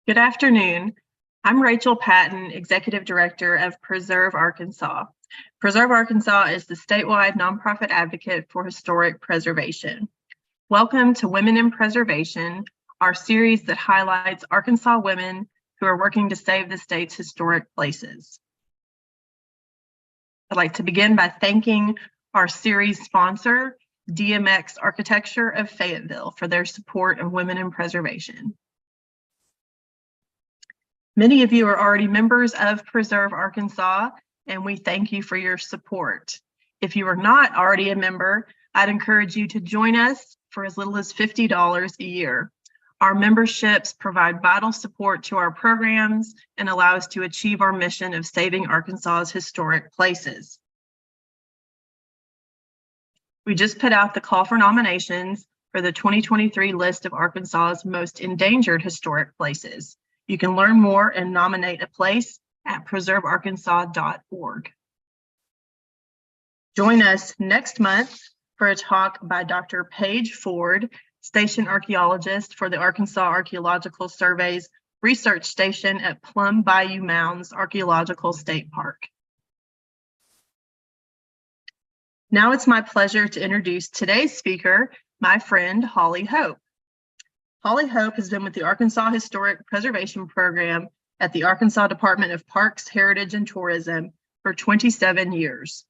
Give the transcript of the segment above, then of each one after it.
Good afternoon. I'm Rachel Patton, Executive Director of Preserve Arkansas. Preserve Arkansas is the statewide nonprofit advocate for historic preservation. Welcome to Women in Preservation, our series that highlights Arkansas women who are working to save the state's historic places. I'd like to begin by thanking our series sponsor, DMX Architecture of Fayetteville, for their support of Women in Preservation. Many of you are already members of Preserve Arkansas, and we thank you for your support. If you are not already a member, I'd encourage you to join us for as little as $50 a year. Our memberships provide vital support to our programs and allow us to achieve our mission of saving Arkansas's historic places. We just put out the call for nominations for the 2023 list of Arkansas's most endangered historic places. You can learn more and nominate a place at preservearkansas.org. Join us next month for a talk by Dr. Paige Ford, station archaeologist for the Arkansas Archaeological Survey's research station at Plum Bayou Mounds Archaeological State Park. Now it's my pleasure to introduce today's speaker, my friend Holly Hope. Holly Hope has been with the Arkansas Historic Preservation Program at the Arkansas Department of Parks, Heritage, and Tourism for 27 years.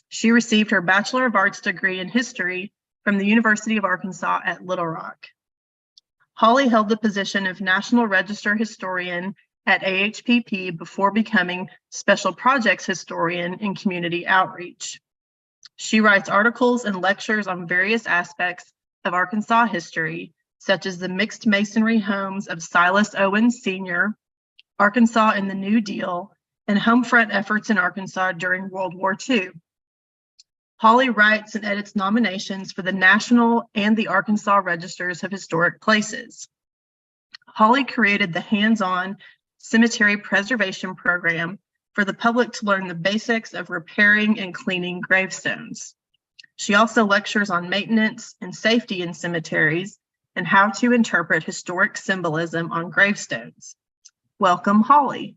She received her Bachelor of Arts degree in history from the University of Arkansas at Little Rock. Holly held the position of National Register Historian at AHPP before becoming Special Projects Historian in Community Outreach. She writes articles and lectures on various aspects of Arkansas history, such as the mixed masonry homes of Silas Owens Sr., Arkansas in the New Deal, and homefront efforts in Arkansas during World War II. Holly writes and edits nominations for the National and the Arkansas Registers of Historic Places. Holly created the hands-on cemetery preservation program for the public to learn the basics of repairing and cleaning gravestones. She also lectures on maintenance and safety in cemeteries and how to interpret historic symbolism on gravestones. Welcome, Holly.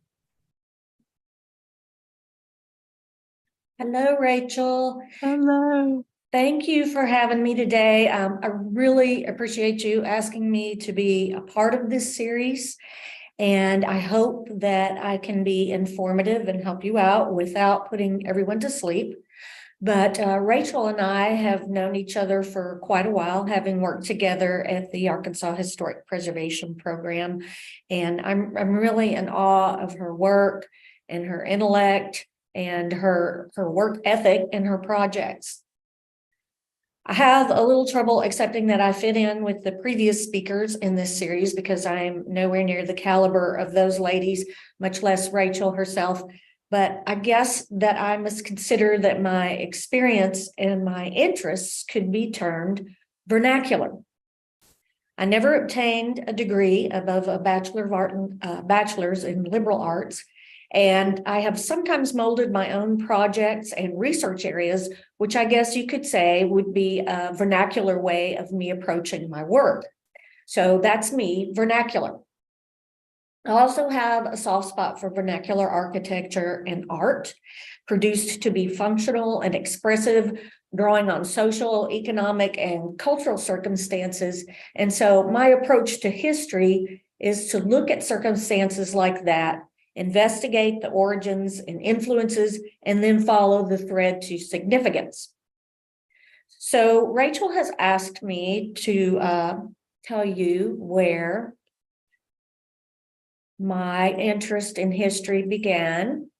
Hello, Rachel. Hello. Thank you for having me today. I really appreciate you asking me to be a part of this series, and I hope that I can be informative and help you out without putting everyone to sleep. But Rachel and I have known each other for quite a while, having worked together at the Arkansas Historic Preservation Program. And I'm really in awe of her work and her intellect and her work ethic and her projects. I have a little trouble accepting that I fit in with the previous speakers in this series because I'm nowhere near the caliber of those ladies, much less Rachel herself. But I guess that I must consider that my experience and my interests could be termed vernacular. I never obtained a degree above a bachelor's in liberal arts, and I have sometimes molded my own projects and research areas, which I guess you could say would be a vernacular way of me approaching my work. So that's me, vernacular. I also have a soft spot for vernacular architecture and art, produced to be functional and expressive, drawing on social, economic, and cultural circumstances. And so my approach to history is to look at circumstances like that, investigate the origins and influences, and then follow the thread to significance. So Rachel has asked me to tell you where my interest in history began,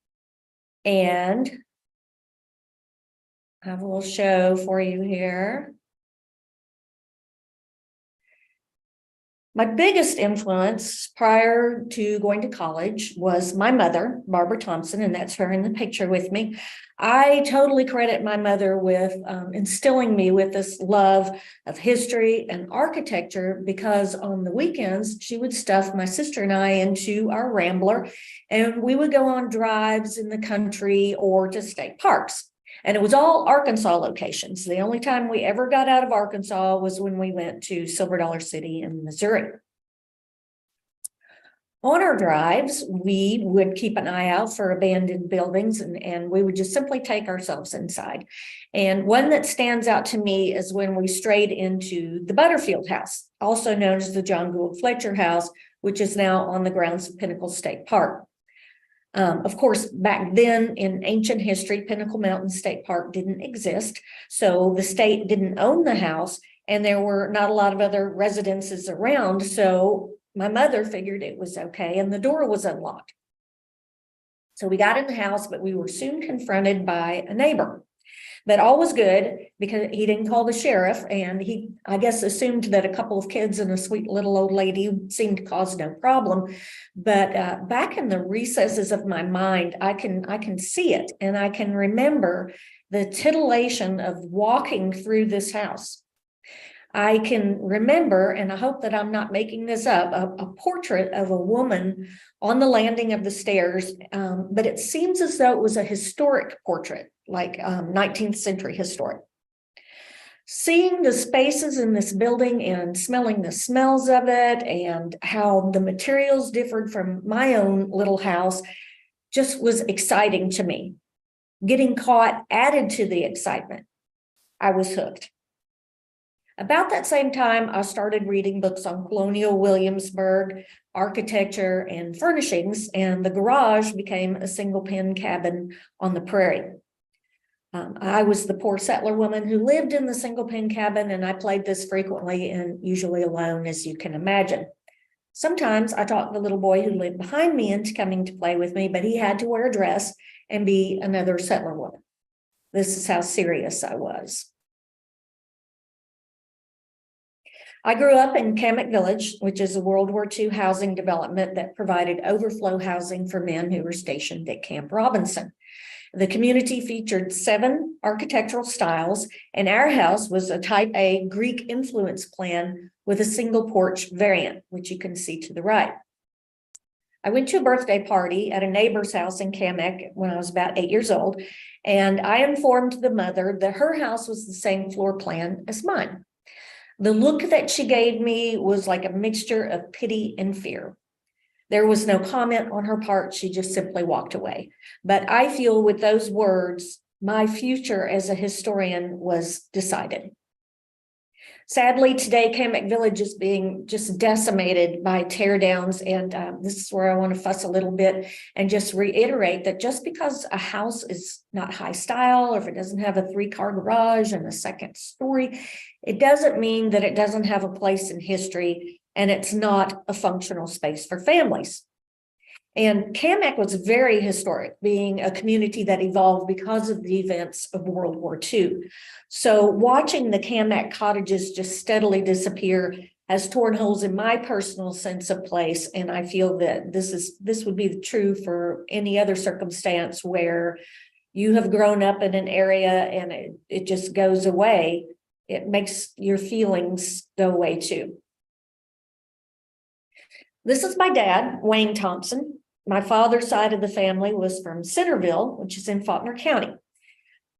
and I will show for you here. My biggest influence prior to going to college was my mother, Barbara Thompson, and that's her in the picture with me. I totally credit my mother with instilling me with this love of history and architecture, because on the weekends, she would stuff my sister and I into our Rambler, and we would go on drives in the country or to state parks. And it was all Arkansas locations. The only time we ever got out of Arkansas was when we went to Silver Dollar City in Missouri. On our drives, we would keep an eye out for abandoned buildings and we would just simply take ourselves inside. And one that stands out to me is when we strayed into the Butterfield House, also known as the John Gould Fletcher House, which is now on the grounds of Pinnacle State Park. Of course, back then in ancient history, Pinnacle Mountain State Park didn't exist. So the state didn't own the house and there were not a lot of other residences around. So my mother figured it was okay and the door was unlocked. So we got in the house, but we were soon confronted by a neighbor. But all was good because he didn't call the sheriff and he, I guess, assumed that a couple of kids and a sweet little old lady seemed to cause no problem. But back in the recesses of my mind, I can see it and I can remember the titillation of walking through this house. I can remember, and I hope that I'm not making this up, a portrait of a woman on the landing of the stairs, but it seems as though it was a historic portrait, like 19th century historic. Seeing the spaces in this building and smelling the smells of it and how the materials differed from my own little house just was exciting to me. Getting caught added to the excitement. I was hooked. About that same time, I started reading books on colonial Williamsburg, architecture, and furnishings, and the garage became a single-pen cabin on the prairie. I was the poor settler woman who lived in the single-pen cabin, and I played this frequently and usually alone, as you can imagine. Sometimes I talked the little boy who lived behind me into coming to play with me, but he had to wear a dress and be another settler woman. This is how serious I was. I grew up in Kamek Village, which is a World War II housing development that provided overflow housing for men who were stationed at Camp Robinson. The community featured 7 architectural styles, and our house was a type A Greek influence plan with a single porch variant, which you can see to the right. I went to a birthday party at a neighbor's house in Kamek when I was about 8 years old, and I informed the mother that her house was the same floor plan as mine. The look that she gave me was like a mixture of pity and fear. There was no comment on her part. She just simply walked away. But I feel with those words, my future as a historian was decided. Sadly, today, Kamek Village is being just decimated by tear downs. And this is where I want to fuss a little bit and just reiterate that just because a house is not high style, or if it doesn't have a 3-car garage and a second story, it doesn't mean that it doesn't have a place in history and it's not a functional space for families. And Kamek was very historic, being a community that evolved because of the events of World War II. So watching the Kamek cottages just steadily disappear has torn holes in my personal sense of place. And I feel that this would be true for any other circumstance where you have grown up in an area and it just goes away. It makes your feelings go away too. This is my dad, Wayne Thompson. My father's side of the family was from Centerville, which is in Faulkner County.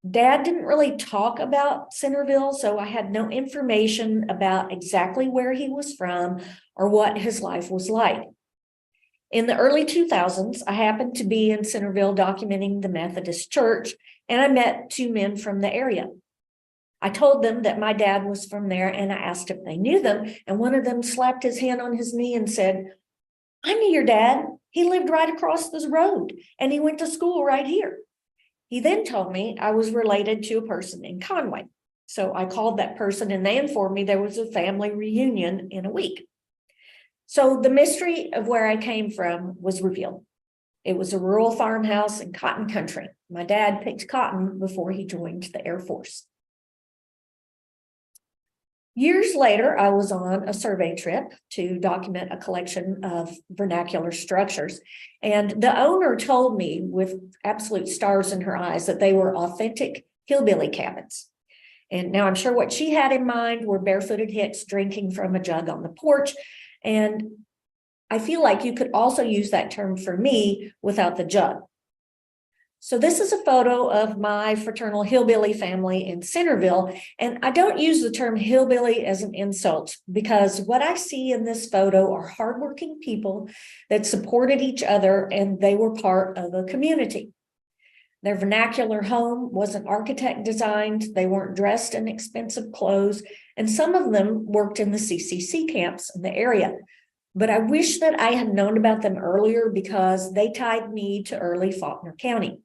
Dad didn't really talk about Centerville, so I had no information about exactly where he was from or what his life was like. In the early 2000s, I happened to be in Centerville documenting the Methodist Church, and I met 2 men from the area. I told them that my dad was from there, and I asked if they knew them, and one of them slapped his hand on his knee and said, "I knew your dad. He lived right across this road, and he went to school right here." He then told me I was related to a person in Conway. So I called that person, and they informed me there was a family reunion in a week. So the mystery of where I came from was revealed. It was a rural farmhouse in cotton country. My dad picked cotton before he joined the Air Force. Years later, I was on a survey trip to document a collection of vernacular structures. And the owner told me with absolute stars in her eyes that they were authentic hillbilly cabins. And now I'm sure what she had in mind were barefooted hicks drinking from a jug on the porch. And I feel like you could also use that term for me without the jug. So this is a photo of my fraternal hillbilly family in Centerville. And I don't use the term hillbilly as an insult because what I see in this photo are hardworking people that supported each other and they were part of a community. Their vernacular home wasn't architect designed. They weren't dressed in expensive clothes. And some of them worked in the CCC camps in the area. But I wish that I had known about them earlier because they tied me to early Faulkner County.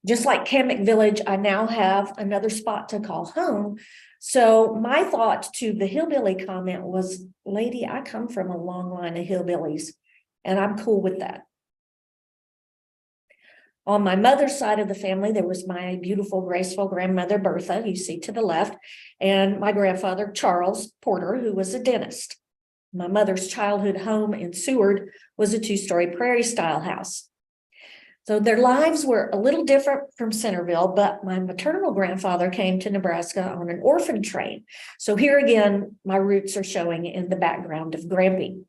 Just like Kamek Village, I now have another spot to call home. So my thought to the hillbilly comment was, lady, I come from a long line of hillbillies, and I'm cool with that. On my mother's side of the family, there was my beautiful, graceful grandmother, Bertha, you see to the left, and my grandfather, Charles Porter, who was a dentist. My mother's childhood home in Seward was a two-story prairie-style house. So their lives were a little different from Centerville, but my maternal grandfather came to Nebraska on an orphan train. So here again, my roots are showing in the background of Grampy.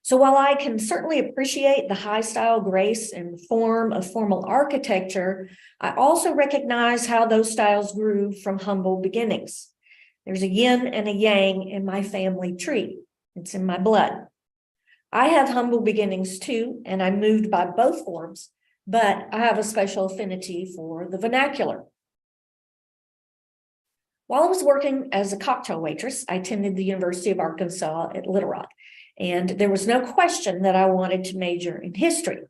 So while I can certainly appreciate the high style grace and form of formal architecture, I also recognize how those styles grew from humble beginnings. There's a yin and a yang in my family tree. It's in my blood. I have humble beginnings too, and I moved by both forms, but I have a special affinity for the vernacular. While I was working as a cocktail waitress, I attended the University of Arkansas at Little Rock, and there was no question that I wanted to major in history.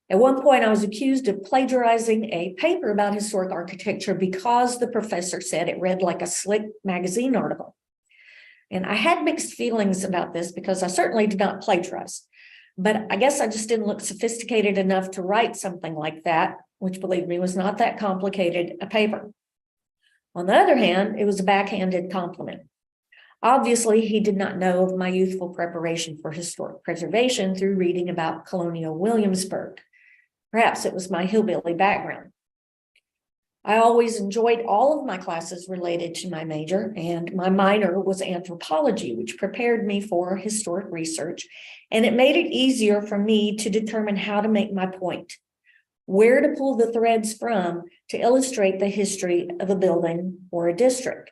At one point, I was accused of plagiarizing a paper about historic architecture because the professor said it read like a slick magazine article. And I had mixed feelings about this because I certainly did not plagiarize, but I guess I just didn't look sophisticated enough to write something like that, which, believe me, was not that complicated a paper. On the other hand, it was a backhanded compliment. Obviously, he did not know of my youthful preparation for historic preservation through reading about colonial Williamsburg. Perhaps it was my hillbilly background. I always enjoyed all of my classes related to my major, and my minor was anthropology, which prepared me for historic research, and it made it easier for me to determine how to make my point, where to pull the threads from to illustrate the history of a building or a district.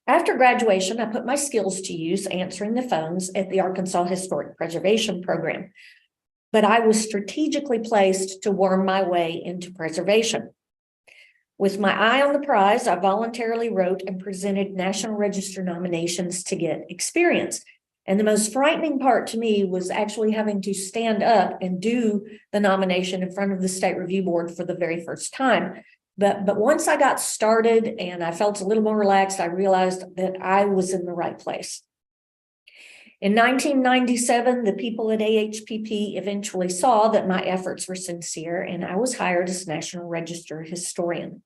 After graduation, I put my skills to use answering the phones at the Arkansas Historic Preservation Program, but I was strategically placed to worm my way into preservation. With my eye on the prize, I voluntarily wrote and presented National Register nominations to get experience. And the most frightening part to me was actually having to stand up and do the nomination in front of the State Review Board for the very first time. But once I got started and I felt a little more relaxed, I realized that I was in the right place. In 1997, the people at AHPP eventually saw that my efforts were sincere, and I was hired as National Register historian.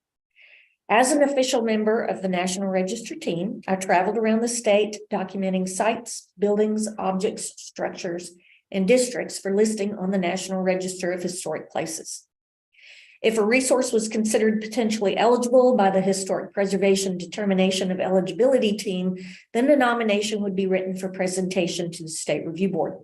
As an official member of the National Register team, I traveled around the state documenting sites, buildings, objects, structures, and districts for listing on the National Register of Historic Places. If a resource was considered potentially eligible by the Historic Preservation Determination of Eligibility team, then the nomination would be written for presentation to the State Review Board.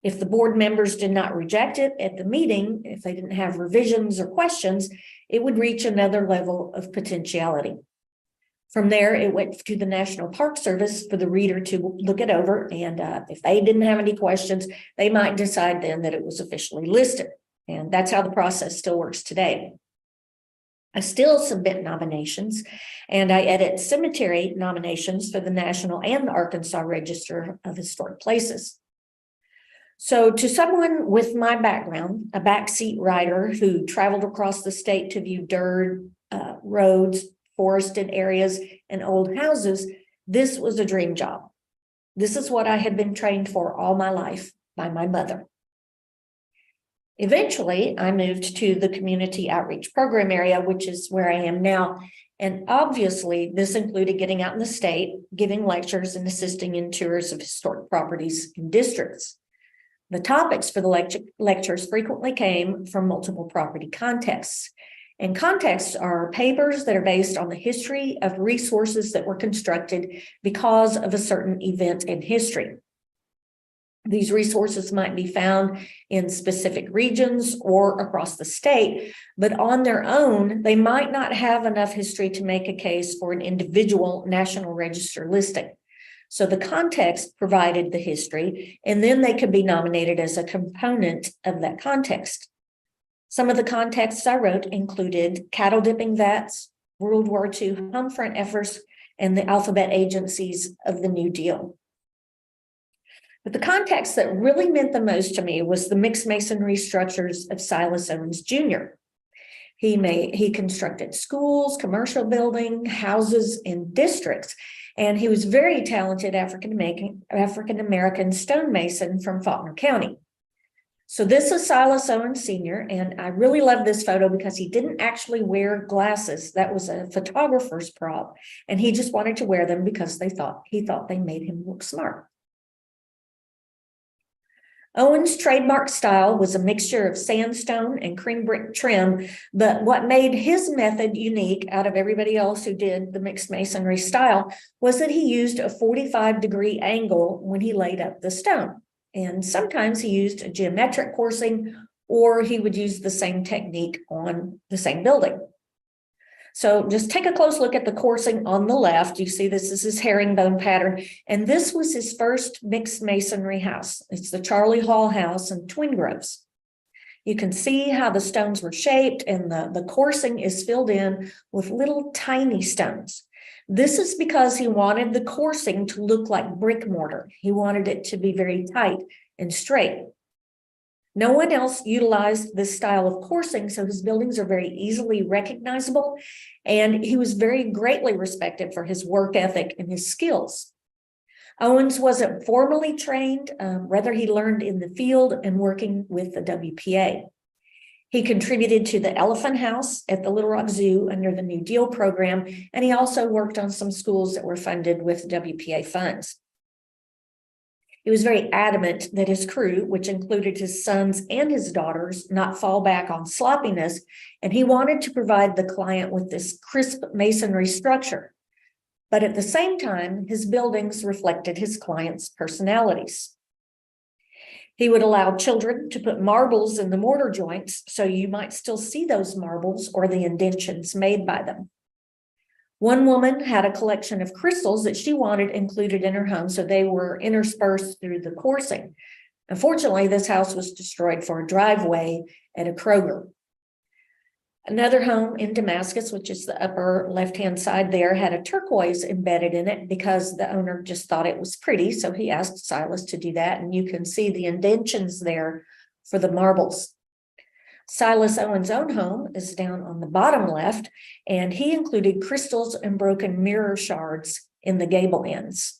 If the board members did not reject it at the meeting, if they didn't have revisions or questions, it would reach another level of potentiality. From there, it went to the National Park Service for the reader to look it over, and if they didn't have any questions, they might decide then that it was officially listed. And that's how the process still works today. I still submit nominations, and I edit cemetery nominations for the National and the Arkansas Register of Historic Places. So to someone with my background, a backseat rider who traveled across the state to view dirt, roads, forested areas, and old houses, this was a dream job. This is what I had been trained for all my life by my mother. Eventually, I moved to the community outreach program area, which is where I am now. And obviously, this included getting out in the state, giving lectures, and assisting in tours of historic properties and districts. The topics for the lectures frequently came from multiple property contexts. And contexts are papers that are based on the history of resources that were constructed because of a certain event in history. These resources might be found in specific regions or across the state, but on their own, they might not have enough history to make a case for an individual National Register listing. So the context provided the history, and then they could be nominated as a component of that context. Some of the contexts I wrote included cattle dipping vats, World War II home front efforts, and the alphabet agencies of the New Deal. But the context that really meant the most to me was the mixed masonry structures of Silas Owens Jr. He constructed schools, commercial building, houses, and districts, and he was very talented African-American stonemason from Faulkner County. So this is Silas Owens Sr., and I really love this photo because he didn't actually wear glasses. That was a photographer's prop, and he just wanted to wear them because he thought they made him look smart. Owens' trademark style was a mixture of sandstone and cream brick trim, but what made his method unique out of everybody else who did the mixed masonry style was that he used a 45-degree angle when he laid up the stone. And sometimes he used a geometric coursing, or he would use the same technique on the same building. So just take a close look at the coursing on the left. You see this is his herringbone pattern, and this was his first mixed masonry house. It's the Charlie Hall house in Twin Groves. You can see how the stones were shaped, and the coursing is filled in with little tiny stones. This is because he wanted the coursing to look like brick mortar. He wanted it to be very tight and straight. No one else utilized this style of coursing, so his buildings are very easily recognizable, and he was very greatly respected for his work ethic and his skills. Owens wasn't formally trained, rather he learned in the field and working with the WPA. He contributed to the Elephant House at the Little Rock Zoo under the New Deal program, and he also worked on some schools that were funded with WPA funds. He was very adamant that his crew, which included his sons and his daughters, not fall back on sloppiness, and he wanted to provide the client with this crisp masonry structure. But at the same time, his buildings reflected his clients' personalities. He would allow children to put marbles in the mortar joints, so you might still see those marbles or the indentions made by them. One woman had a collection of crystals that she wanted included in her home, so they were interspersed through the coursing. Unfortunately, this house was destroyed for a driveway at a Kroger. Another home in Damascus, which is the upper left-hand side there, had a turquoise embedded in it because the owner just thought it was pretty, so he asked Silas to do that, and you can see the indentions there for the marbles. Silas Owens' own home is down on the bottom left, and he included crystals and broken mirror shards in the gable ends.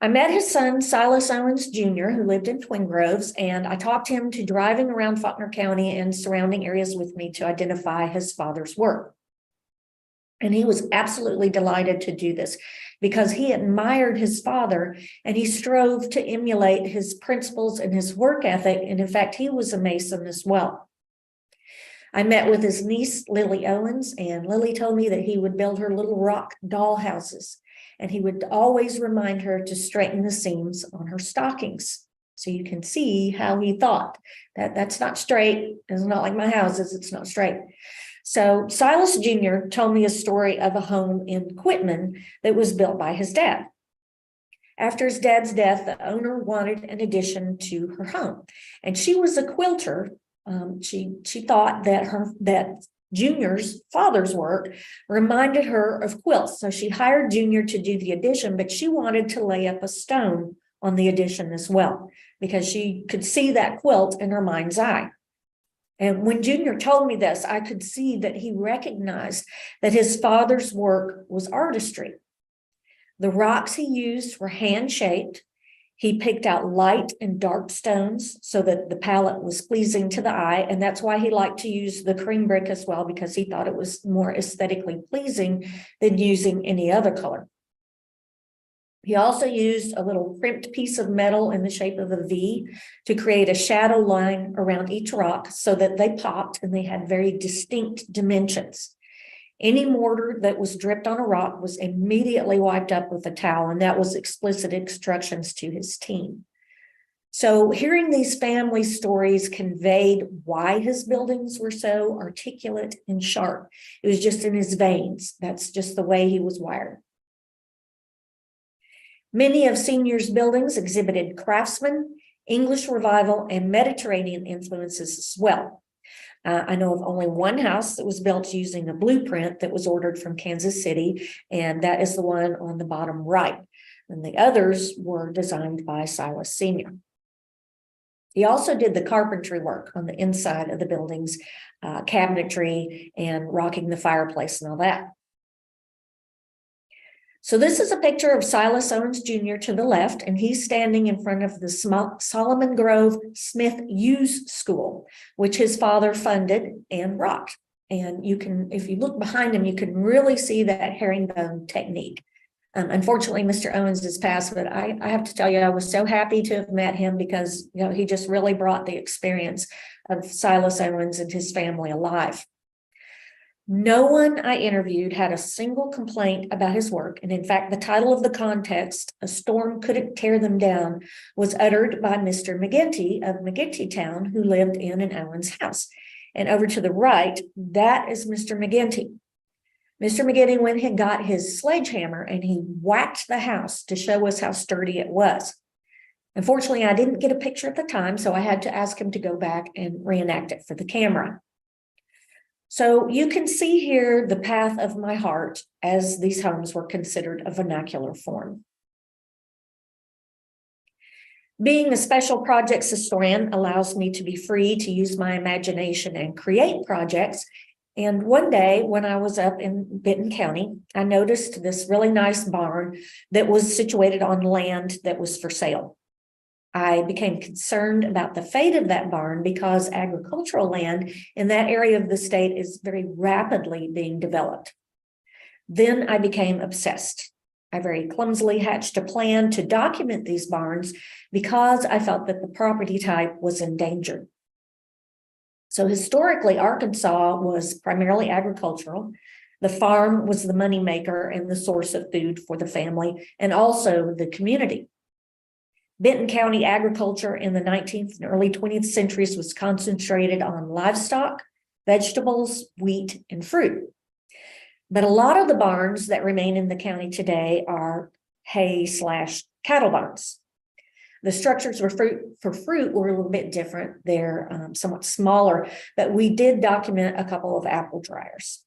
I met his son, Silas Owens Jr., who lived in Twin Groves, and I talked him to driving around Faulkner County and surrounding areas with me to identify his father's work. And he was absolutely delighted to do this because he admired his father and he strove to emulate his principles and his work ethic. And in fact, he was a Mason as well. I met with his niece, Lily Owens, and Lily told me that he would build her little rock doll houses, and he would always remind her to straighten the seams on her stockings. So you can see how he thought that that's not straight. It's not like my houses. It's not straight. So Silas Jr. told me a story of a home in Quitman that was built by his dad. After his dad's death, the owner wanted an addition to her home, and she was a quilter. She thought that Junior's father's work reminded her of quilts, so she hired Junior to do the addition, but she wanted to lay up a stone on the addition as well because she could see that quilt in her mind's eye. And when Junior told me this, I could see that he recognized that his father's work was artistry. The rocks he used were hand-shaped. He picked out light and dark stones so that the palette was pleasing to the eye, and that's why he liked to use the cream brick as well, because he thought it was more aesthetically pleasing than using any other color. He also used a little crimped piece of metal in the shape of a V to create a shadow line around each rock so that they popped and they had very distinct dimensions. Any mortar that was dripped on a rock was immediately wiped up with a towel, and that was explicit instructions to his team. So hearing these family stories conveyed why his buildings were so articulate and sharp. It was just in his veins. That's just the way he was wired. Many of Senior's buildings exhibited craftsman, English revival, and Mediterranean influences as well. I know of only one house that was built using a blueprint that was ordered from Kansas City, and that is the one on the bottom right. And the others were designed by Silas Senior. He also did the carpentry work on the inside of the buildings, cabinetry and rocking the fireplace and all that. So this is a picture of Silas Owens Jr. to the left, and he's standing in front of the Solomon Grove Smith Hughes School, which his father funded and rocked. And you can, if you look behind him, you can really see that herringbone technique. Unfortunately, Mr. Owens has passed, but I have to tell you, I was so happy to have met him because, you know, he just really brought the experience of Silas Owens and his family alive. No one I interviewed had a single complaint about his work. And in fact, the title of the contest, "A Storm Couldn't Tear Them Down," was uttered by Mr. McGinty of McGinty Town, who lived in an Owens house. And over to the right, that is Mr. McGinty. Mr. McGinty went and got his sledgehammer and he whacked the house to show us how sturdy it was. Unfortunately, I didn't get a picture at the time, so I had to ask him to go back and reenact it for the camera. So you can see here the path of my heart as these homes were considered a vernacular form. Being a special projects historian allows me to be free to use my imagination and create projects. And one day when I was up in Benton County, I noticed this really nice barn that was situated on land that was for sale. I became concerned about the fate of that barn because agricultural land in that area of the state is very rapidly being developed. Then I became obsessed. I very clumsily hatched a plan to document these barns because I felt that the property type was endangered. So historically, Arkansas was primarily agricultural. The farm was the moneymaker and the source of food for the family and also the community. Benton County agriculture in the 19th and early 20th centuries was concentrated on livestock, vegetables, wheat, and fruit. But a lot of the barns that remain in the county today are hay/cattle barns. The structures for fruit were a little bit different. They're somewhat smaller, but we did document a couple of apple dryers.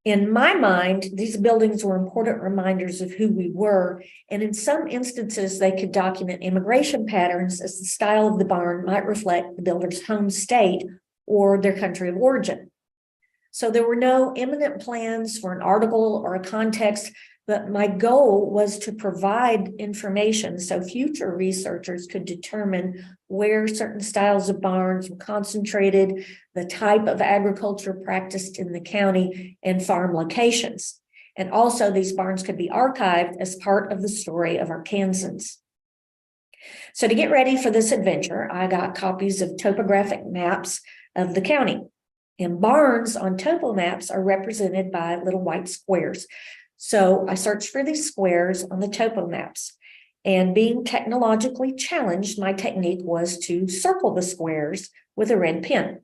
In my mind, these buildings were important reminders of who we were, and in some instances, they could document immigration patterns as the style of the barn might reflect the builder's home state or their country of origin. So there were no imminent plans for an article or a context, but my goal was to provide information so future researchers could determine where certain styles of barns were concentrated, the type of agriculture practiced in the county, and farm locations. And also these barns could be archived as part of the story of Arkansans. So to get ready for this adventure, I got copies of topographic maps of the county. And barns on topo maps are represented by little white squares. So I searched for these squares on the topo maps, and being technologically challenged, my technique was to circle the squares with a red pen.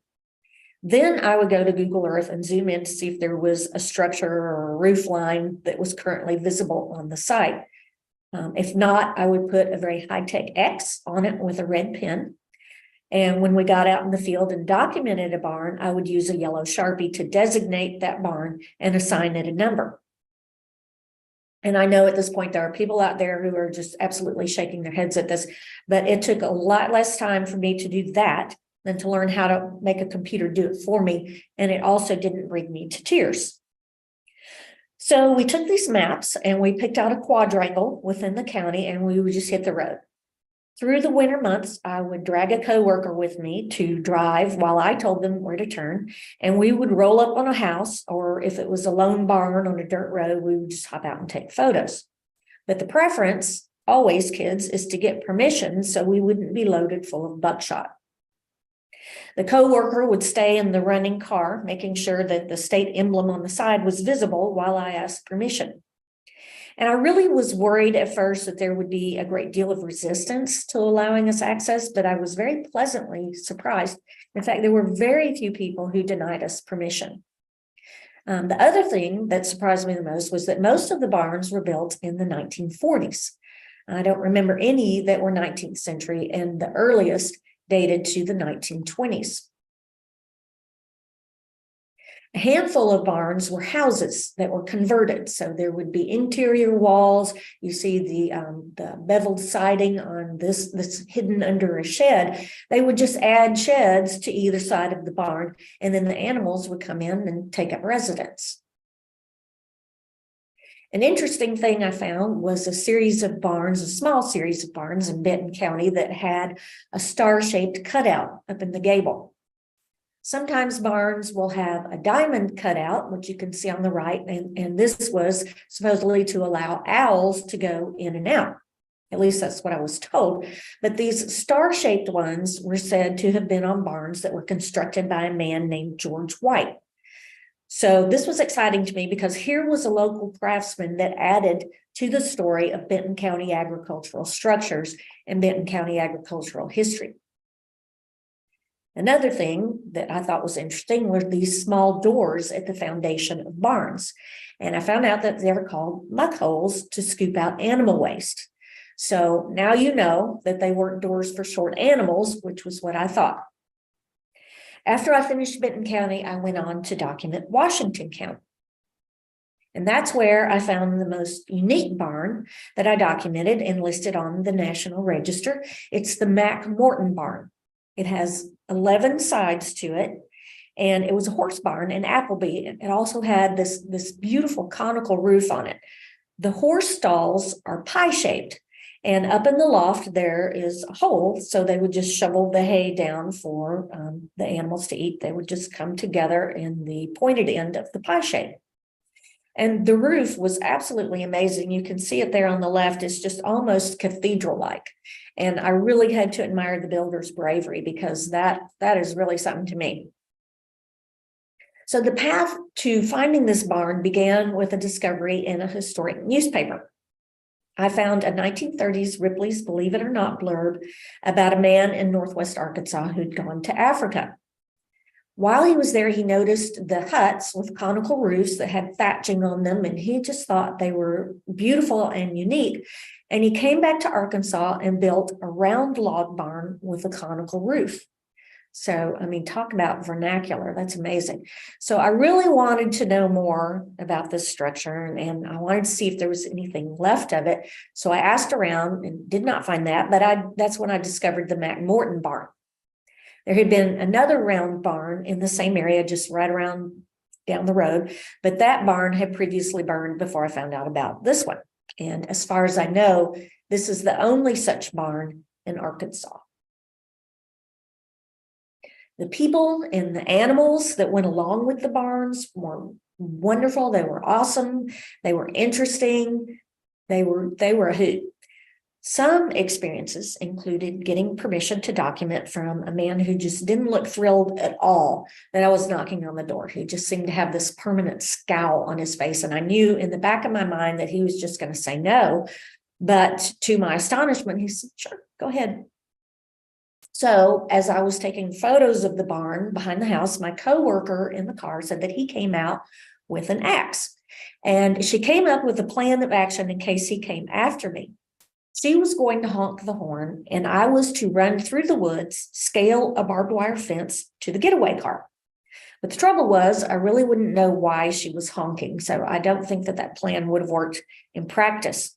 Then I would go to Google Earth and zoom in to see if there was a structure or a roof line that was currently visible on the site. If not, I would put a very high-tech X on it with a red pen. And when we got out in the field and documented a barn, I would use a yellow Sharpie to designate that barn and assign it a number. And I know at this point, there are people out there who are just absolutely shaking their heads at this, but it took a lot less time for me to do that than to learn how to make a computer do it for me. And it also didn't bring me to tears. So we took these maps and we picked out a quadrangle within the county and we would just hit the road. Through the winter months, I would drag a coworker with me to drive while I told them where to turn, and we would roll up on a house, or if it was a lone barn on a dirt road, we would just hop out and take photos. But the preference, always kids, is to get permission so we wouldn't be loaded full of buckshot. The coworker would stay in the running car, making sure that the state emblem on the side was visible while I asked permission. And I really was worried at first that there would be a great deal of resistance to allowing us access, but I was very pleasantly surprised. In fact, there were very few people who denied us permission. The other thing that surprised me the most was that most of the barns were built in the 1940s. I don't remember any that were 19th century, and the earliest dated to the 1920s. A handful of barns were houses that were converted. So there would be interior walls. You see the beveled siding on this hidden under a shed. They would just add sheds to either side of the barn, and then the animals would come in and take up residence. An interesting thing I found was a small series of barns in Benton County that had a star-shaped cutout up in the gable. Sometimes barns will have a diamond cutout, which you can see on the right, and this was supposedly to allow owls to go in and out. At least that's what I was told. But these star-shaped ones were said to have been on barns that were constructed by a man named George White. So this was exciting to me because here was a local craftsman that added to the story of Benton County agricultural structures and Benton County agricultural history. Another thing that I thought was interesting were these small doors at the foundation of barns. And I found out that they were called muck holes to scoop out animal waste. So now you know that they weren't doors for short animals, which was what I thought. After I finished Benton County, I went on to document Washington County. And that's where I found the most unique barn that I documented and listed on the National Register. It's the Mac Morton barn. It has 11 sides to it, and it was a horse barn in Appleby. It also had this beautiful conical roof on it. The horse stalls are pie-shaped, and up in the loft there is a hole, so they would just shovel the hay down for the animals to eat. They would just come together in the pointed end of the pie shape. And the roof was absolutely amazing. You can see it there on the left. It's just almost cathedral-like. And I really had to admire the builder's bravery because that is really something to me. So the path to finding this barn began with a discovery in a historic newspaper. I found a 1930s Ripley's Believe It or Not blurb about a man in Northwest Arkansas who'd gone to Africa. While he was there, he noticed the huts with conical roofs that had thatching on them, and he just thought they were beautiful and unique. And he came back to Arkansas and built a round log barn with a conical roof. So, I mean, talk about vernacular. That's amazing. So I really wanted to know more about this structure, and I wanted to see if there was anything left of it. So I asked around and did not find that, but that's when I discovered the Mac Morton barn. There had been another round barn in the same area, just right around down the road, but that barn had previously burned before I found out about this one. And as far as I know, this is the only such barn in Arkansas. The people and the animals that went along with the barns were wonderful. They were awesome. They were interesting. They were a hoot. Some experiences included getting permission to document from a man who just didn't look thrilled at all that I was knocking on the door. He just seemed to have this permanent scowl on his face. And I knew in the back of my mind that he was just going to say no. But to my astonishment, he said, "Sure, go ahead." So as I was taking photos of the barn behind the house, my coworker in the car said that he came out with an axe. And she came up with a plan of action in case he came after me. She was going to honk the horn, and I was to run through the woods, scale a barbed wire fence to the getaway car. But the trouble was, I really wouldn't know why she was honking, so I don't think that plan would have worked in practice.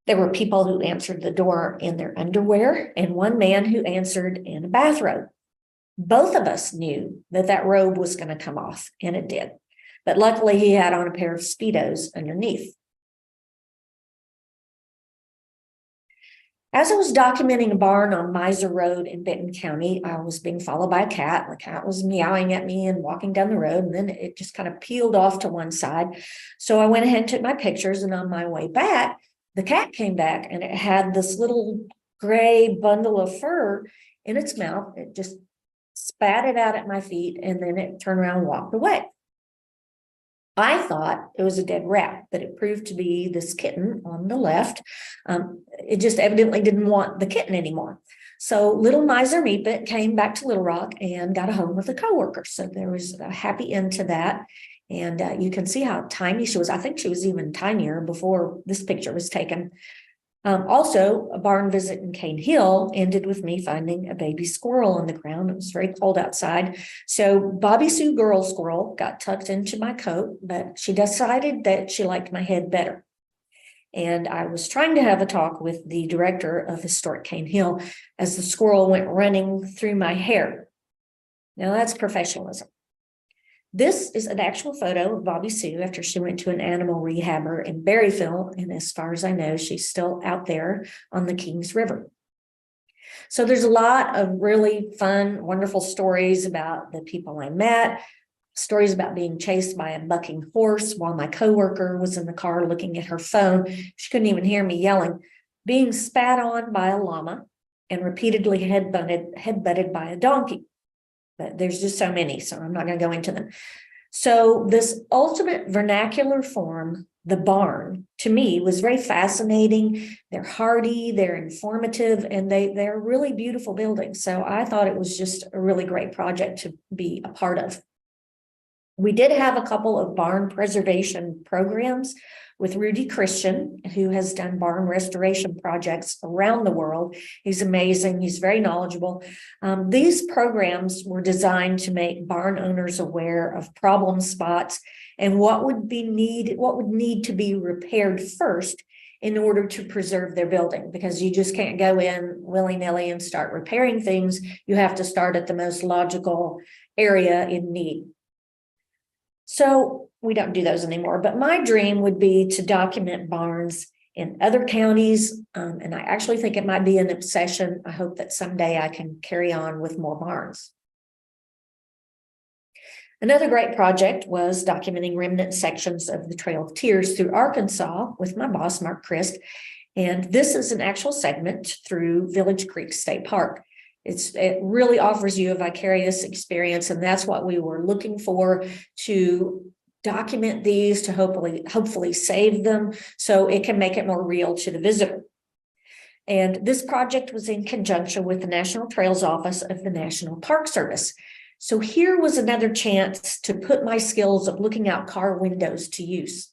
There were people who answered the door in their underwear, and one man who answered in a bathrobe. Both of us knew that robe was going to come off, and it did. But luckily, he had on a pair of Speedos underneath. As I was documenting a barn on Miser Road in Benton County, I was being followed by a cat. The cat was meowing at me and walking down the road, and then it just kind of peeled off to one side. So I went ahead and took my pictures, and on my way back, the cat came back, and it had this little gray bundle of fur in its mouth. It just spat it out at my feet, and then it turned around and walked away. I thought it was a dead rat, but it proved to be this kitten on the left. It just evidently didn't want the kitten anymore. So little miser Meepit came back to Little Rock and got a home with a coworker. So there was a happy end to that. And you can see how tiny she was. I think she was even tinier before this picture was taken. Also, a barn visit in Cane Hill ended with me finding a baby squirrel on the ground. It was very cold outside. So Bobby Sue Girl Squirrel got tucked into my coat, but she decided that she liked my head better. And I was trying to have a talk with the director of Historic Cane Hill as the squirrel went running through my hair. Now that's professionalism. This is an actual photo of Bobby Sue after she went to an animal rehabber in Berryville. And as far as I know, she's still out there on the Kings River. So there's a lot of really fun, wonderful stories about the people I met, stories about being chased by a bucking horse while my coworker was in the car looking at her phone. She couldn't even hear me yelling, being spat on by a llama, and repeatedly headbutted by a donkey. But there's just so many, so I'm not going to go into them. So this ultimate vernacular form, the barn, to me was very fascinating. They're hardy, they're informative, and they're really beautiful buildings. So I thought it was just a really great project to be a part of. We did have a couple of barn preservation programs with Rudy Christian, who has done barn restoration projects around the world. He's amazing. He's very knowledgeable. These programs were designed to make barn owners aware of problem spots and what would need to be repaired first in order to preserve their building, because you just can't go in willy-nilly and start repairing things. You have to start at the most logical area in need. So we don't do those anymore, but my dream would be to document barns in other counties. And I actually think it might be an obsession. I hope that someday I can carry on with more barns. Another great project was documenting remnant sections of the Trail of Tears through Arkansas with my boss, Mark Christ. And this is an actual segment through Village Creek State Park. It really offers you a vicarious experience, and that's what we were looking for, to document these, to hopefully save them so it can make it more real to the visitor. And this project was in conjunction with the National Trails Office of the National Park Service. So here was another chance to put my skills of looking out car windows to use.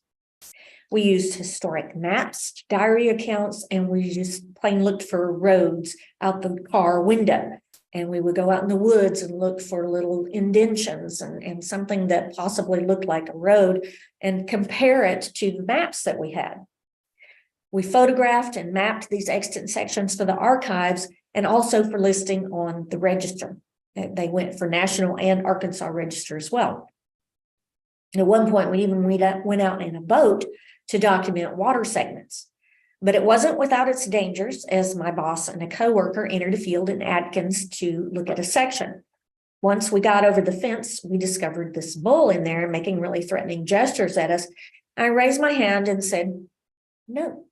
We used historic maps, diary accounts, and we just plain looked for roads out the car window. And we would go out in the woods and look for little indentions and something that possibly looked like a road and compare it to the maps that we had. We photographed and mapped these extant sections for the archives and also for listing on the register. They went for National and Arkansas Register as well. And at one point, we even went out in a boat to document water segments. But it wasn't without its dangers, as my boss and a coworker entered a field in Atkins to look at a section. Once we got over the fence, we discovered this bull in there making really threatening gestures at us. I raised my hand and said, no.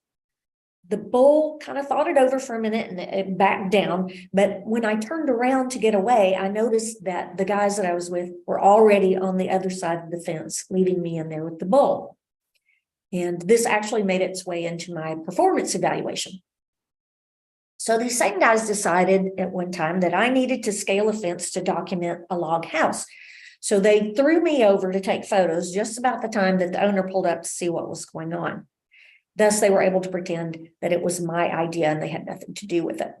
The bull kind of thought it over for a minute and it backed down. But when I turned around to get away, I noticed that the guys that I was with were already on the other side of the fence, leaving me in there with the bull. And this actually made its way into my performance evaluation. So these same guys decided at one time that I needed to scale a fence to document a log house. So they threw me over to take photos just about the time that the owner pulled up to see what was going on. Thus, they were able to pretend that it was my idea and they had nothing to do with it.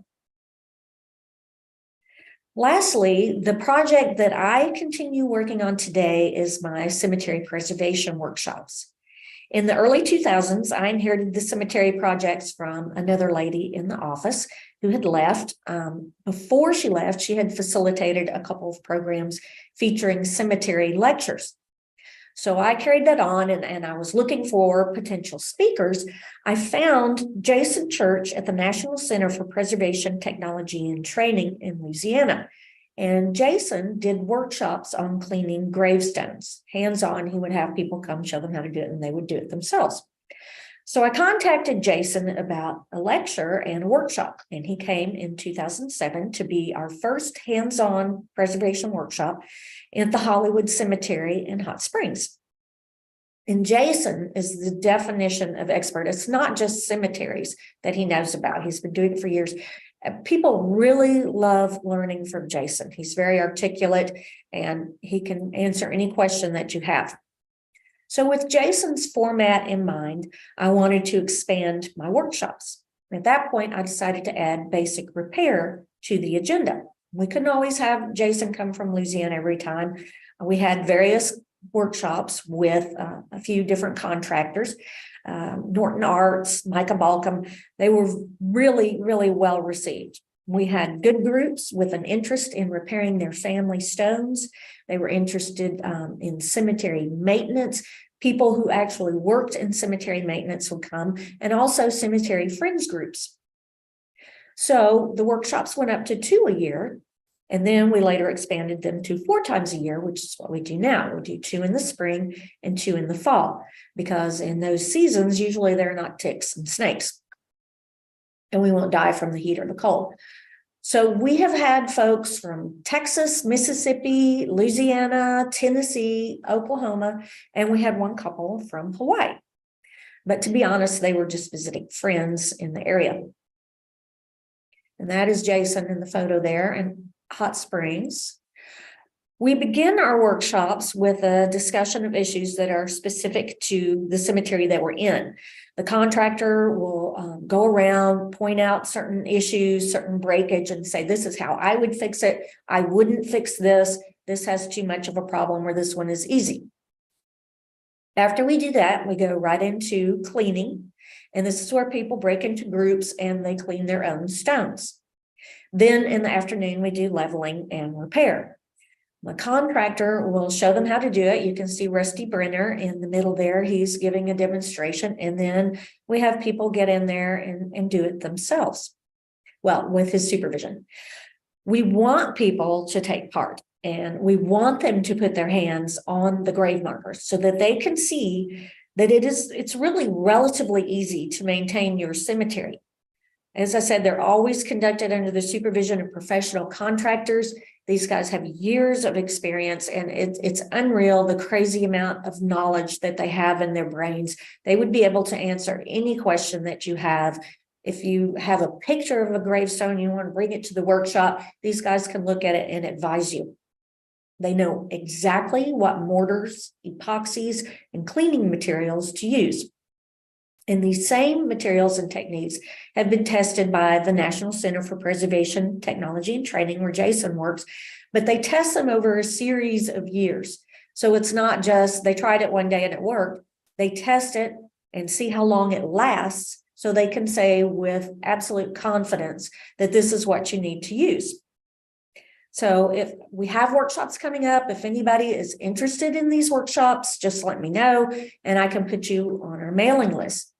Lastly, the project that I continue working on today is my cemetery preservation workshops. In the early 2000s, I inherited the cemetery projects from another lady in the office who had left. Before she left, she had facilitated a couple of programs featuring cemetery lectures. So I carried that on and I was looking for potential speakers. I found Jason Church at the National Center for Preservation Technology and Training in Louisiana. And Jason did workshops on cleaning gravestones. Hands-on, he would have people come show them how to do it and they would do it themselves. So I contacted Jason about a lecture and a workshop, and he came in 2007 to be our first hands-on preservation workshop at the Hollywood Cemetery in Hot Springs. And Jason is the definition of expert. It's not just cemeteries that he knows about. He's been doing it for years. People really love learning from Jason. He's very articulate and he can answer any question that you have. So with Jason's format in mind, I wanted to expand my workshops. At that point, I decided to add basic repair to the agenda. We couldn't always have Jason come from Louisiana every time. We had various workshops with a few different contractors, Norton Arts, Micah Balcom. They were really, really well received. We had good groups with an interest in repairing their family stones. They were interested in cemetery maintenance. People who actually worked in cemetery maintenance would come, and also cemetery friends groups. So the workshops went up to 2 a year, and then we later expanded them to 4 times a year, which is what we do now. We do 2 in the spring and 2 in the fall, because in those seasons, usually there are not ticks and snakes, and we won't die from the heat or the cold. So we have had folks from Texas, Mississippi, Louisiana, Tennessee, Oklahoma, and we had one couple from Hawaii. But to be honest, they were just visiting friends in the area. And that is Jason in the photo there in Hot Springs. We begin our workshops with a discussion of issues that are specific to the cemetery that we're in. The contractor will go around, point out certain issues, certain breakage, and say, this is how I would fix it. I wouldn't fix this. This has too much of a problem, or this one is easy. After we do that, we go right into cleaning. And this is where people break into groups and they clean their own stones. Then in the afternoon, we do leveling and repair. The contractor will show them how to do it. You can see Rusty Brenner in the middle there. He's giving a demonstration. And then we have people get in there and do it themselves. Well, with his supervision. We want people to take part, and we want them to put their hands on the grave markers so that they can see that it's really relatively easy to maintain your cemetery. As I said, they're always conducted under the supervision of professional contractors. These guys have years of experience, and it's unreal the crazy amount of knowledge that they have in their brains. They would be able to answer any question that you have. If you have a picture of a gravestone, you want to bring it to the workshop, these guys can look at it and advise you. They know exactly what mortars, epoxies, and cleaning materials to use. And these same materials and techniques have been tested by the National Center for Preservation Technology and Training, where Jason works, but they test them over a series of years. So it's not just they tried it one day and it worked. They test it and see how long it lasts, so they can say with absolute confidence that this is what you need to use. So if we have workshops coming up, if anybody is interested in these workshops, just let me know and I can put you on our mailing list.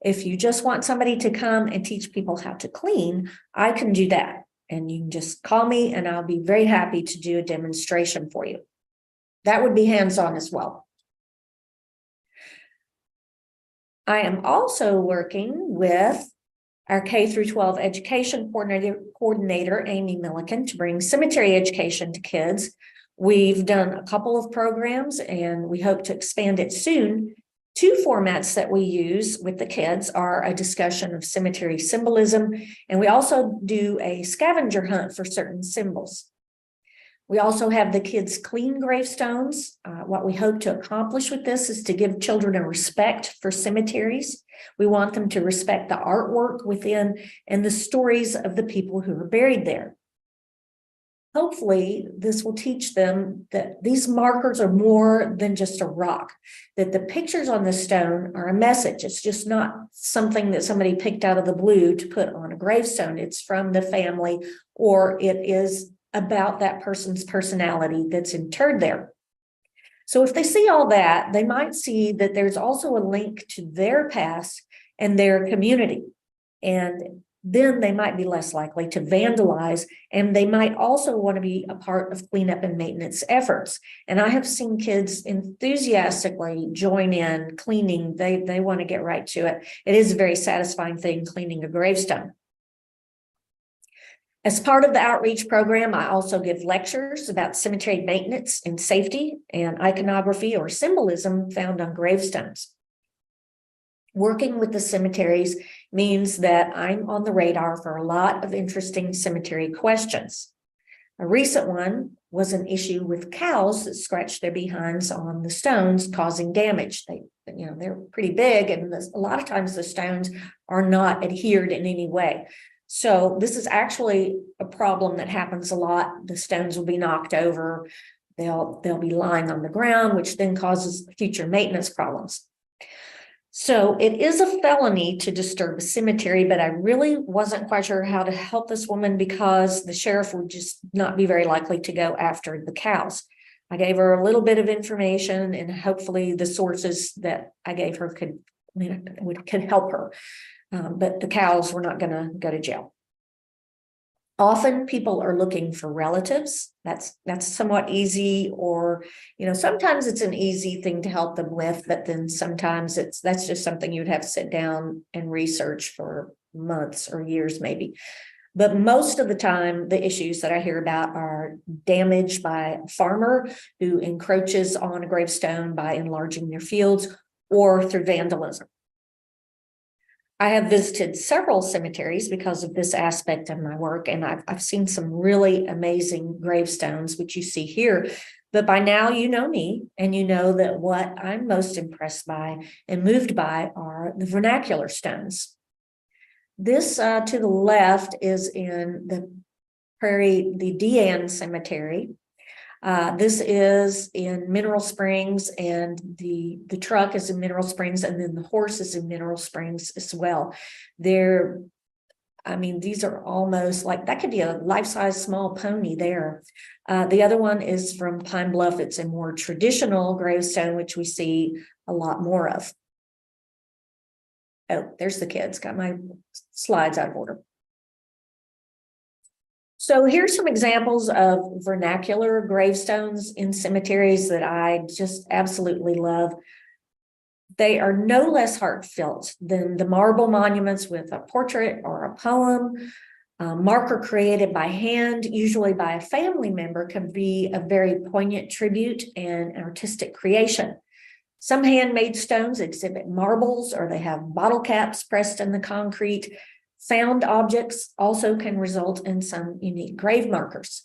If you just want somebody to come and teach people how to clean, I can do that. And you can just call me and I'll be very happy to do a demonstration for you. That would be hands-on as well. I am also working with our K through 12 education coordinator, Amy Milliken, to bring cemetery education to kids. We've done a couple of programs and we hope to expand it soon. 2 formats that we use with the kids are a discussion of cemetery symbolism, and we also do a scavenger hunt for certain symbols. We also have the kids clean gravestones. What we hope to accomplish with this is to give children a respect for cemeteries. We want them to respect the artwork within and the stories of the people who are buried there. Hopefully, this will teach them that these markers are more than just a rock, that the pictures on the stone are a message. It's just not something that somebody picked out of the blue to put on a gravestone. It's from the family, or it is about that person's personality that's interred there. So if they see all that, they might see that there's also a link to their past and their community. And then they might be less likely to vandalize, and they might also want to be a part of cleanup and maintenance efforts. And I have seen kids enthusiastically join in cleaning. They want to get right to it. It is a very satisfying thing, cleaning a gravestone. As part of the outreach program, I also give lectures about cemetery maintenance and safety and iconography or symbolism found on gravestones. Working with the cemeteries means that I'm on the radar for a lot of interesting cemetery questions. A recent one was an issue with cows that scratched their behinds on the stones, causing damage. They're pretty big, and a lot of times the stones are not adhered in any way. So this is actually a problem that happens a lot. The stones will be knocked over. They'll be lying on the ground, which then causes future maintenance problems. So it is a felony to disturb a cemetery, but I really wasn't quite sure how to help this woman because the sheriff would just not be very likely to go after the cows. I gave her a little bit of information, and hopefully the sources that I gave her could help her. But the cows were not going to go to jail. Often people are looking for relatives. That's somewhat easy, or, sometimes it's an easy thing to help them with, but then sometimes that's just something you'd have to sit down and research for months or years maybe. But most of the time, the issues that I hear about are damage by a farmer who encroaches on a gravestone by enlarging their fields, or through vandalism. I have visited several cemeteries because of this aspect of my work, and I've seen some really amazing gravestones, which you see here. But by now, you know me, and you know that what I'm most impressed by and moved by are the vernacular stones. This to the left is in the Deanne Cemetery. This is in Mineral Springs, and the truck is in Mineral Springs, and then the horse is in Mineral Springs as well. These are almost like, that could be a life-size small pony there. The other one is from Pine Bluff. It's a more traditional gravestone, which we see a lot more of. Oh, there's the kids. Got my slides out of order. So here's some examples of vernacular gravestones in cemeteries that I just absolutely love. They are no less heartfelt than the marble monuments with a portrait or a poem. A marker created by hand, usually by a family member, can be a very poignant tribute and artistic creation. Some handmade stones exhibit marbles, or they have bottle caps pressed in the concrete. Found objects also can result in some unique grave markers.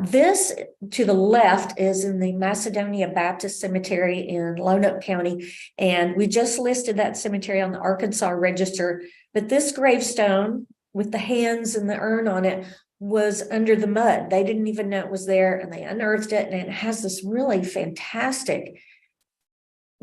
This to the left is in the Macedonia Baptist Cemetery in Lonoke County, and we just listed that cemetery on the Arkansas Register. But this gravestone with the hands and the urn on it was under the mud. They didn't even know it was there, and they unearthed it, and it has this really fantastic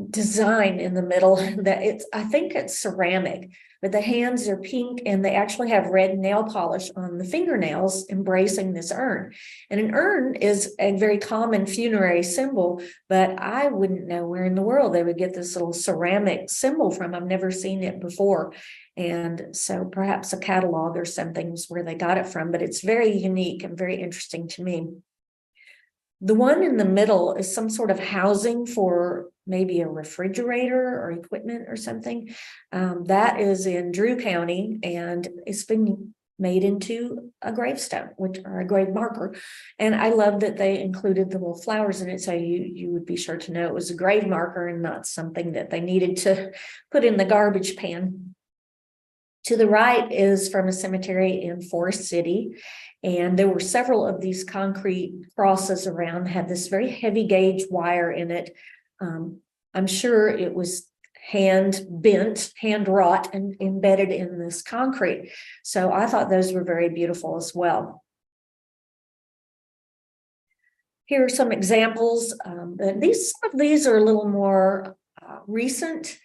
design in the middle that I think it's ceramic, but the hands are pink, and they actually have red nail polish on the fingernails embracing this urn. And an urn is a very common funerary symbol, but I wouldn't know where in the world they would get this little ceramic symbol from. I've never seen it before. And so perhaps a catalog or something is where they got it from, but it's very unique and very interesting to me. The one in the middle is some sort of housing for maybe a refrigerator or equipment or something. That is in Drew County, and it's been made into a gravestone, or a grave marker. And I love that they included the little flowers in it, so you would be sure to know it was a grave marker and not something that they needed to put in the garbage pan. To the right is from a cemetery in Forest City. And there were several of these concrete crosses around, had this very heavy gauge wire in it. I'm sure it was hand bent, hand wrought, and embedded in this concrete. So I thought those were very beautiful as well. Here are some examples. Some of these are a little more recent.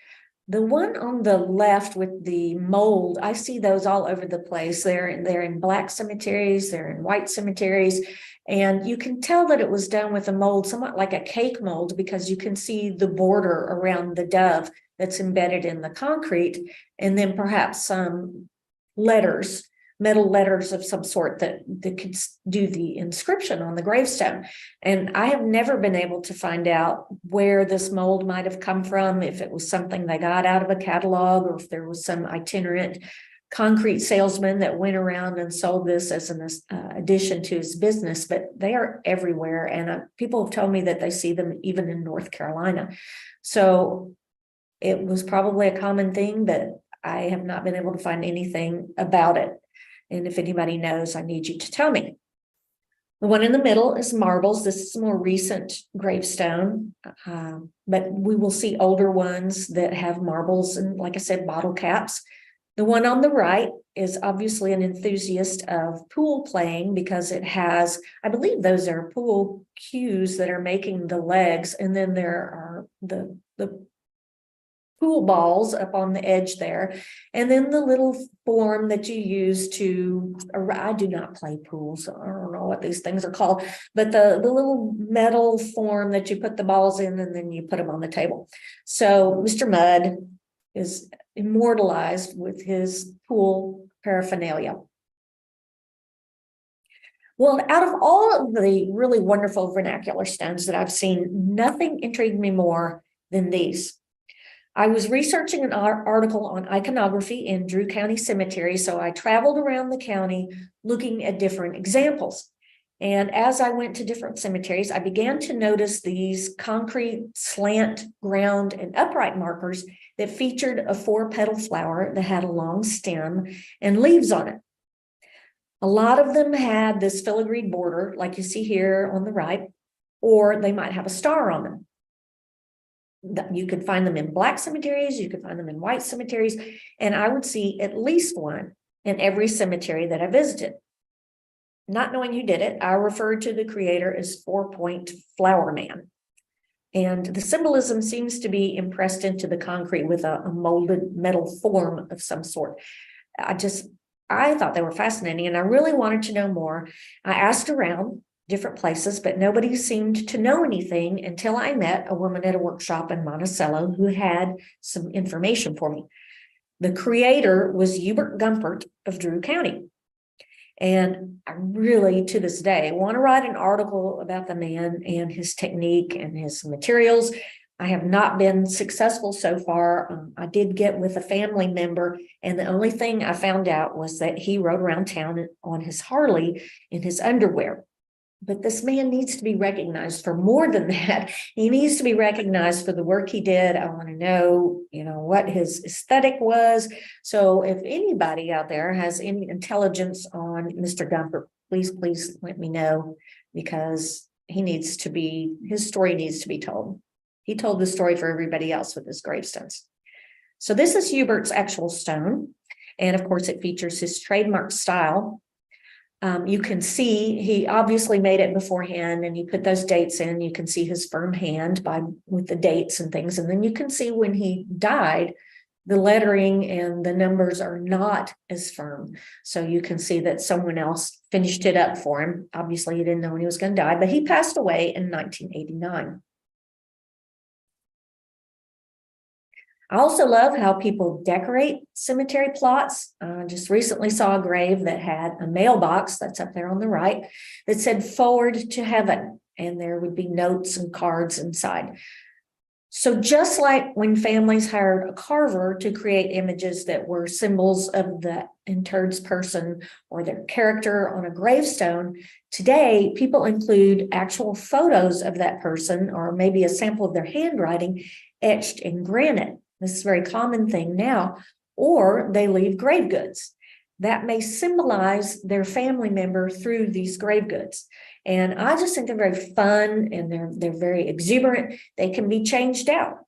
The one on the left with the mold, I see those all over the place. They're in black cemeteries, they're in white cemeteries, and you can tell that it was done with a mold, somewhat like a cake mold, because you can see the border around the dove that's embedded in the concrete, and then perhaps some letters, metal letters of some sort that could do the inscription on the gravestone. And I have never been able to find out where this mold might have come from, if it was something they got out of a catalog, or if there was some itinerant concrete salesman that went around and sold this as an addition to his business. But they are everywhere, and people have told me that they see them even in North Carolina. So it was probably a common thing, but I have not been able to find anything about it. And if anybody knows, I need you to tell me. The one in the middle is marbles. This is a more recent gravestone, but we will see older ones that have marbles and, like I said, bottle caps. The one on the right is obviously an enthusiast of pool playing, because it has, I believe those are pool cues that are making the legs, and then there are the pool balls up on the edge there, and then the little form that you use to, I do not play pools, I don't know what these things are called, but the little metal form that you put the balls in, and then you put them on the table. So Mr. Mudd is immortalized with his pool paraphernalia. Well, out of all of the really wonderful vernacular stones that I've seen, nothing intrigued me more than these. I was researching an article on iconography in Drew County Cemetery, so I traveled around the county looking at different examples. And as I went to different cemeteries, I began to notice these concrete slant, ground, and upright markers that featured a 4-petal flower that had a long stem and leaves on it. A lot of them had this filigreed border, like you see here on the right, or they might have a star on them. You could find them in black cemeteries, you could find them in white cemeteries, and I would see at least one in every cemetery that I visited. Not knowing who did it, I referred to the creator as 4-Point Flower Man. And the symbolism seems to be impressed into the concrete with a molded metal form of some sort. I thought they were fascinating, and I really wanted to know more. I asked around different places, but nobody seemed to know anything until I met a woman at a workshop in Monticello who had some information for me. The creator was Hubert Gumpert of Drew County. And I really, to this day, want to write an article about the man and his technique and his materials. I have not been successful so far. I did get with a family member, and the only thing I found out was that he rode around town on his Harley in his underwear. But this man needs to be recognized for more than that. He needs to be recognized for the work he did. I want to know, what his aesthetic was. So if anybody out there has any intelligence on Mr. Gumpert, please let me know, because his story needs to be told. He told the story for everybody else with his gravestones. So this is Hubert's actual stone. And of course, it features his trademark style. You can see he obviously made it beforehand, and he put those dates in. You can see his firm hand with the dates and things. And then you can see when he died, the lettering and the numbers are not as firm. So you can see that someone else finished it up for him. Obviously, he didn't know when he was going to die, but he passed away in 1989. I also love how people decorate cemetery plots. Just recently saw a grave that had a mailbox, that's up there on the right, that said "Forward to Heaven," and there would be notes and cards inside. So just like when families hired a carver to create images that were symbols of the interred person or their character on a gravestone, today people include actual photos of that person, or maybe a sample of their handwriting etched in granite. This is a very common thing now. Or they leave grave goods that may symbolize their family member through these grave goods. And I just think they're very fun, and they're very exuberant. They can be changed out.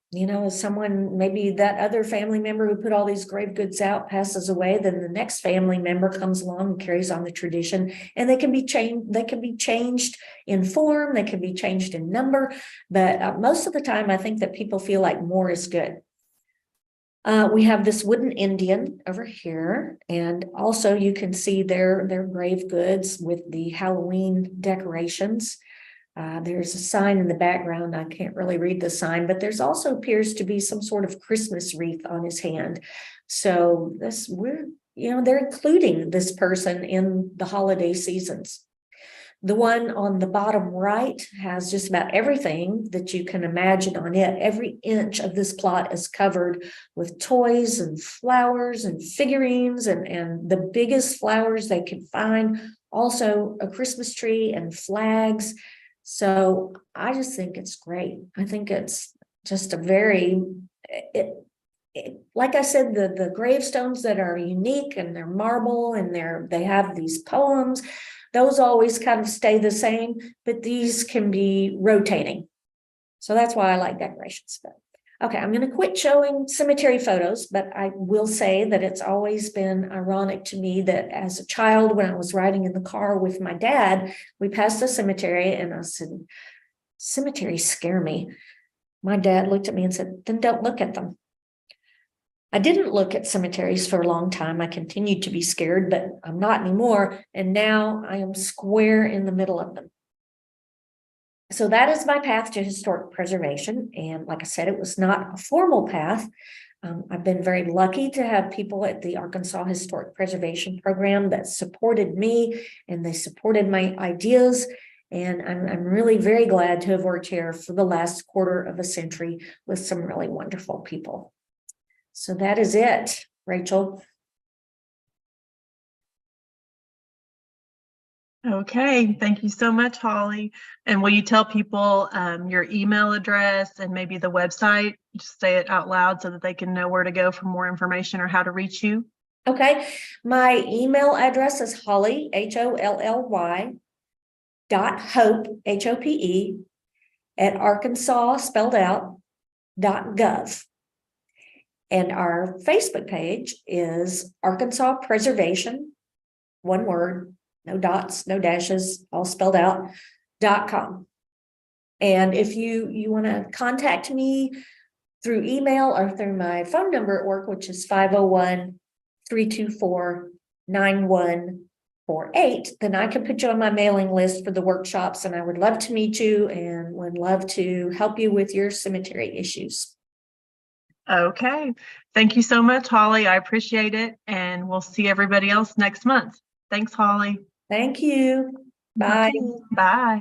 Someone, maybe that other family member who put all these grave goods out passes away, then the next family member comes along and carries on the tradition, and they can be changed. They can be changed in form, they can be changed in number, but most of the time I think that people feel like more is good. We have this wooden Indian over here, and also you can see their grave goods with the Halloween decorations. There's a sign in the background. I can't really read the sign, but there's also appears to be some sort of Christmas wreath on his hand. So they're including this person in the holiday seasons. The one on the bottom right has just about everything that you can imagine on it. Every inch of this plot is covered with toys and flowers and figurines and the biggest flowers they can find. Also a Christmas tree and flags. So I just think it's great. I think it's just a very, like I said, the gravestones that are unique and they're marble and they have these poems. Those always kind of stay the same, but these can be rotating. So that's why I like decorations. But okay, I'm going to quit showing cemetery photos, but I will say that it's always been ironic to me that as a child, when I was riding in the car with my dad, we passed a cemetery and I said, cemeteries scare me. My dad looked at me and said, then don't look at them. I didn't look at cemeteries for a long time. I continued to be scared, but I'm not anymore. And now I am square in the middle of them. So that is my path to historic preservation. And like I said, it was not a formal path. I've been very lucky to have people at the Arkansas Historic Preservation Program that supported me and they supported my ideas. And I'm really very glad to have worked here for the last quarter of a century with some really wonderful people. So that is it, Rachel. Okay, thank you so much, Holly. And will you tell people your email address and maybe the website? Just say it out loud so that they can know where to go for more information or how to reach you. Okay, my email address is Holly, HOLLY, .hope, HOPE, at Arkansas, spelled out, .gov. And our Facebook page is Arkansas Preservation, one word, no dots, no dashes, all spelled out, .com. And if you want to contact me through email or through my phone number at work, which is 501-324-9148, then I can put you on my mailing list for the workshops, and I would love to meet you and would love to help you with your cemetery issues. Okay, thank you so much, Holly. I appreciate it. And we'll see everybody else next month. Thanks, Holly. Thank you. Bye. Bye.